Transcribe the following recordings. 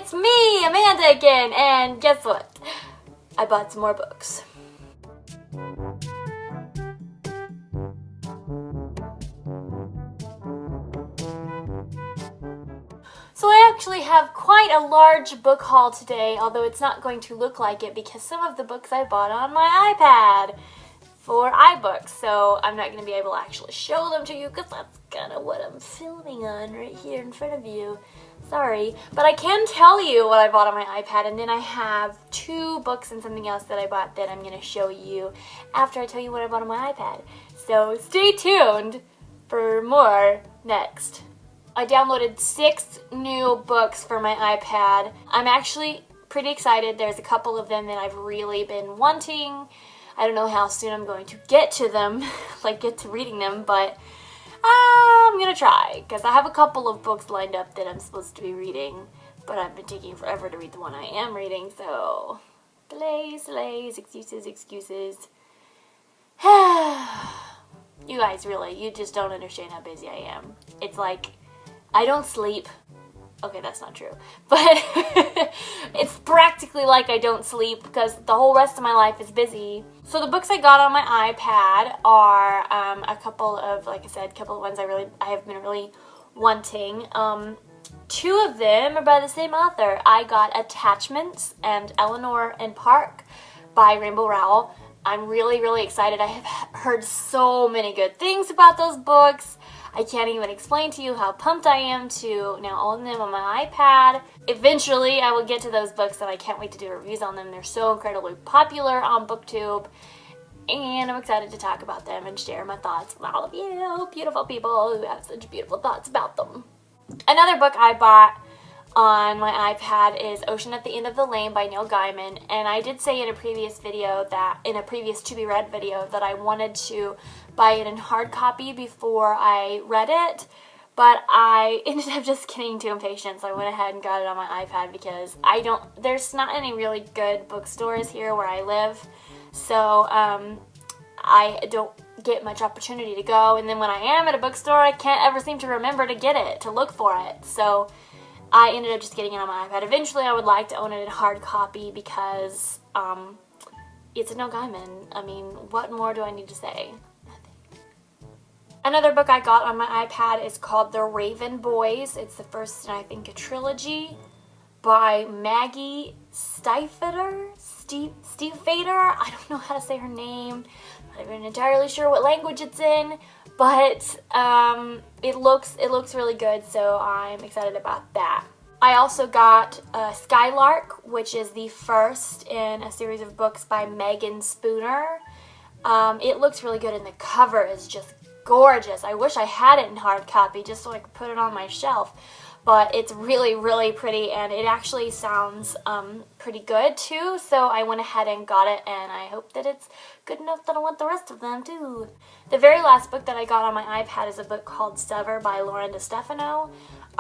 it's me, Amanda again, and guess what? I bought some more books. So I actually have quite a large book haul today, although it's not going to look like it because some of the books I bought on my iPad for iBooks, so I'm not going to be able to actually show them to you because that's kind of what I'm filming on right here in front of you. Sorry, but I can tell you what I bought on my iPad, and then I have 2 books and something else that I bought that I'm going to show you after I tell you what I bought on my iPad. So stay tuned for more next. I downloaded 6 new books for my iPad. I'm actually pretty excited. There's a couple of them that I've really been wanting. I don't know how soon I'm going to get to them, like get to reading them, but I'm gonna try, because I have a couple of books lined up that I'm supposed to be reading, but I've been taking forever to read the one I am reading, so delays, excuses. You guys, really, you just don't understand how busy I am. It's like, I don't sleep. Okay, that's not true. But it's practically like I don't sleep because the whole rest of my life is busy. So the books I got on my iPad are a couple of, like I said, a couple of ones I have been really wanting. 2 of them are by the same author. I got Attachments and Eleanor and Park by Rainbow Rowell. I'm really, really excited. I have heard so many good things about those books. I can't even explain to you how pumped I am to now own them on my iPad. Eventually, I will get to those books and I can't wait to do reviews on them. They're so incredibly popular on BookTube, and I'm excited to talk about them and share my thoughts with all of you beautiful people who have such beautiful thoughts about them. Another book I bought on my iPad is Ocean at the End of the Lane by Neil Gaiman, and I did say in a previous video that, in a previous to be read video, that I wanted to buy it in hard copy before I read it, but I ended up just getting too impatient, so I went ahead and got it on my iPad because there's not any really good bookstores here where I live, so I don't get much opportunity to go, and then when I am at a bookstore, I can't ever seem to remember to get it, to look for it, so I ended up just getting it on my iPad. Eventually, I would like to own it in hard copy because it's a Neil Gaiman. I mean, what more do I need to say? Nothing. Another book I got on my iPad is called The Raven Boys. It's the first in, I think, a trilogy by Maggie Stiefvater? Stiefvater? I don't know how to say her name. I'm not even entirely sure what language it's in, but it looks really good, so I'm excited about that. I also got Skylark, which is the first in a series of books by Megan Spooner. It looks really good, and the cover is just gorgeous. I wish I had it in hard copy just so I could put it on my shelf, but it's really, really pretty, and it actually sounds pretty good too, so I went ahead and got it, and I hope that it's good enough that I want the rest of them too. The very last book that I got on my iPad is a book called Sever by Lauren DeStefano.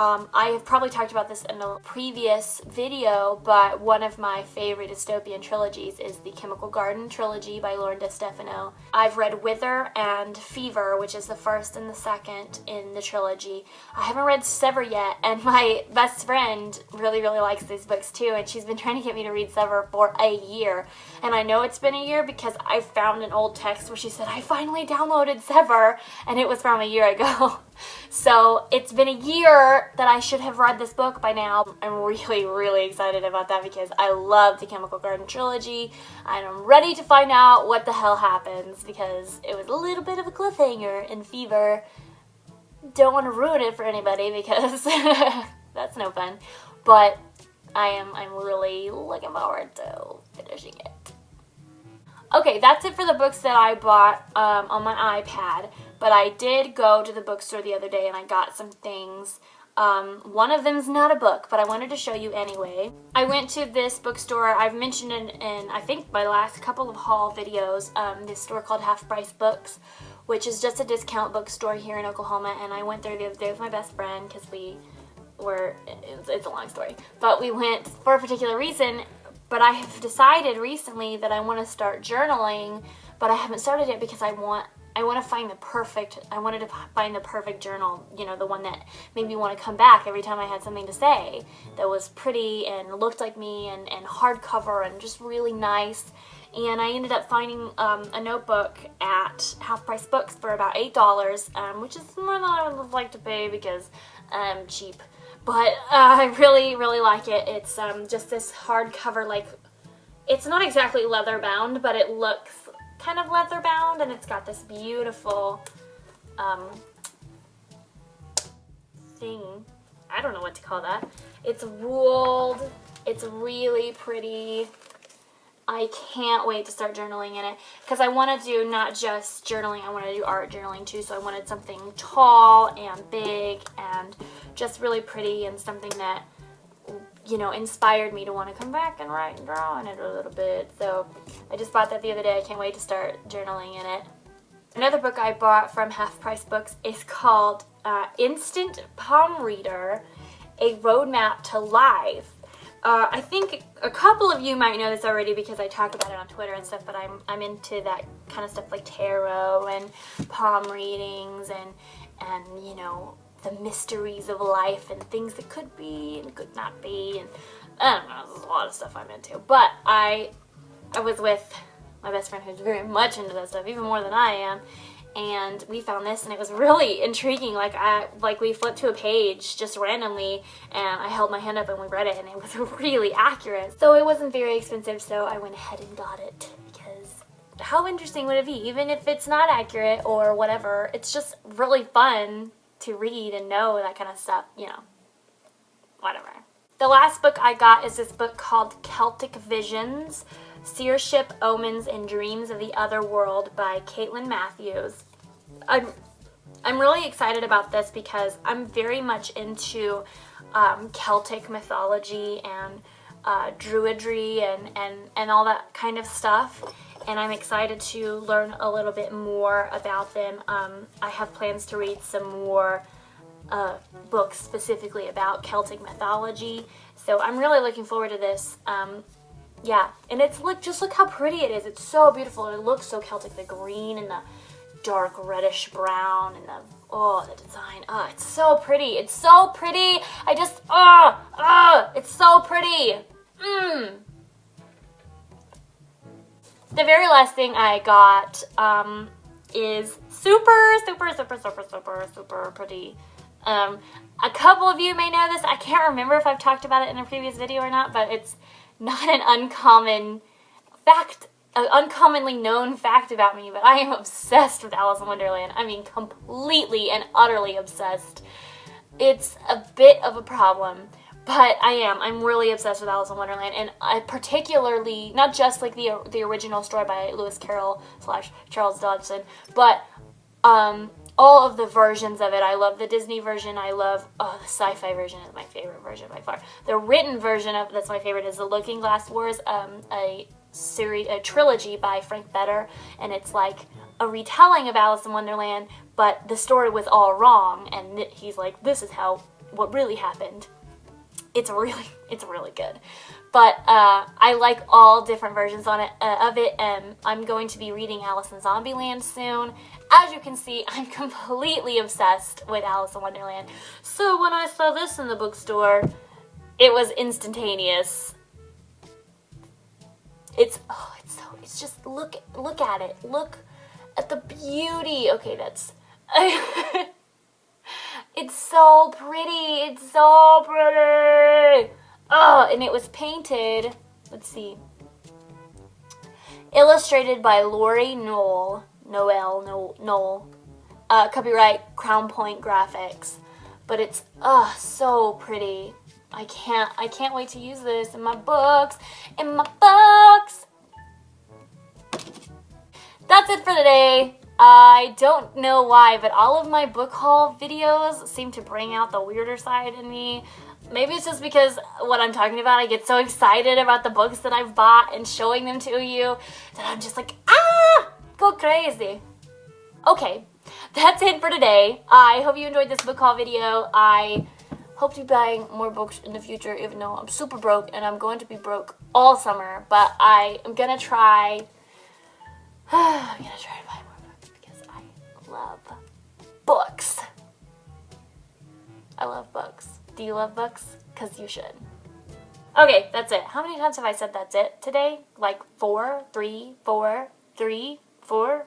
I have probably talked about this in a previous video, but one of my favorite dystopian trilogies is the Chemical Garden trilogy by Lauren DeStefano. I've read Wither and Fever, which is the first and the second in the trilogy. I haven't read Sever yet, and my best friend really, really likes these books too, and she's been trying to get me to read Sever for a year. And I know it's been a year because I found an old text where she said, I finally downloaded Sever, and it was from a year ago. So it's been a year that I should have read this book by now. I'm really, really excited about that because I love the Chemical Garden trilogy, and I'm ready to find out what the hell happens because it was a little bit of a cliffhanger in Fever. Don't want to ruin it for anybody because that's no fun, but I'm really looking forward to finishing it. Okay, that's it for the books that I bought on my iPad, but I did go to the bookstore the other day and I got some things. One of them's not a book, but I wanted to show you anyway. I went to this bookstore. I've mentioned in I think my last couple of haul videos, this store called Half Price Books, which is just a discount bookstore here in Oklahoma, and I went there the other day with my best friend because it's a long story, but we went for a particular reason. But I have decided recently that I want to start journaling, but I haven't started it because I I wanted to find the perfect journal, you know, the one that made me want to come back every time I had something to say, that was pretty and looked like me and hardcover and just really nice. And I ended up finding a notebook at Half Price Books for about $8, which is more than I would like to pay because I'm cheap. But I really, really like it. It's just this hardcover, like, it's not exactly leather bound, but it looks kind of leather bound, and it's got this beautiful thing. I don't know what to call that. It's ruled. It's really pretty. I can't wait to start journaling in it because I want to do not just journaling, I want to do art journaling too. So I wanted something tall and big and just really pretty and something that, you know, inspired me to want to come back and write and draw in it a little bit. So I just bought that the other day. I can't wait to start journaling in it. Another book I bought from Half Price Books is called Instant Palm Reader, A Roadmap to Life. I think a couple of you might know this already because I talk about it on Twitter and stuff, but I'm into that kind of stuff like tarot and palm readings and you know, the mysteries of life and things that could be and could not be, and I don't know, there's a lot of stuff I'm into. But I was with my best friend who's very much into that stuff, even more than I am, and we found this and it was really intriguing. Like we flipped to a page just randomly and I held my hand up and we read it and it was really accurate. So it wasn't very expensive, so I went ahead and got it because how interesting would it be? Even if it's not accurate or whatever, it's just really fun to read and know that kind of stuff, you know, whatever. The last book I got is this book called Celtic Visions, Seership, Omens, and Dreams of the Other World by Caitlin Matthews. I'm really excited about this because I'm very much into Celtic mythology and druidry and all that kind of stuff, and I'm excited to learn a little bit more about them. I have plans to read some more books specifically about Celtic mythology, so I'm really looking forward to this. Yeah, and just look how pretty it is. It's so beautiful, and it looks so Celtic. The green and the dark reddish brown and the design. It's so pretty. It's so pretty. It's so pretty. The very last thing I got is super pretty. A couple of you may know this. I can't remember if I've talked about it in a previous video or not, but it's not an uncommon fact, an uncommonly known fact about me, but I am obsessed with Alice in Wonderland. I mean, completely and utterly obsessed. It's a bit of a problem, but I'm really obsessed with Alice in Wonderland, and I particularly, not just like the original story by Lewis Carroll / Charles Dodgson, but all of the versions of it. I love the Disney version. I love, the sci-fi version is my favorite version by far. The written version that's my favorite is the Looking Glass Wars, a trilogy by Frank Better, and it's like a retelling of Alice in Wonderland, but the story was all wrong, and he's like, this is what really happened. It's really good. But I like all different versions of it, and I'm going to be reading Alice in Zombieland soon. As you can see, I'm completely obsessed with Alice in Wonderland. So when I saw this in the bookstore, it was instantaneous. It's just look at it. Look at the beauty. Okay, that's it's so pretty. It's so pretty. And it was painted, let's see, illustrated by Lori Noel, copyright Crown Point Graphics, but it's, so pretty. I can't wait to use this in my books, That's it for today. I don't know why, but all of my book haul videos seem to bring out the weirder side in me. Maybe it's just because what I'm talking about, I get so excited about the books that I've bought and showing them to you that I'm just like, go crazy. Okay, that's it for today. I hope you enjoyed this book haul video. I hope to be buying more books in the future, even though I'm super broke and I'm going to be broke all summer. But I am going to try to buy more books because I love books. I love books. Do you love books? Because you should. Okay, that's it. How many times have I said that's it today? Like 4, 3, 4, 3, 4?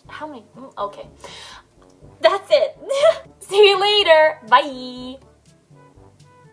How many? Okay. That's it. See you later. Bye.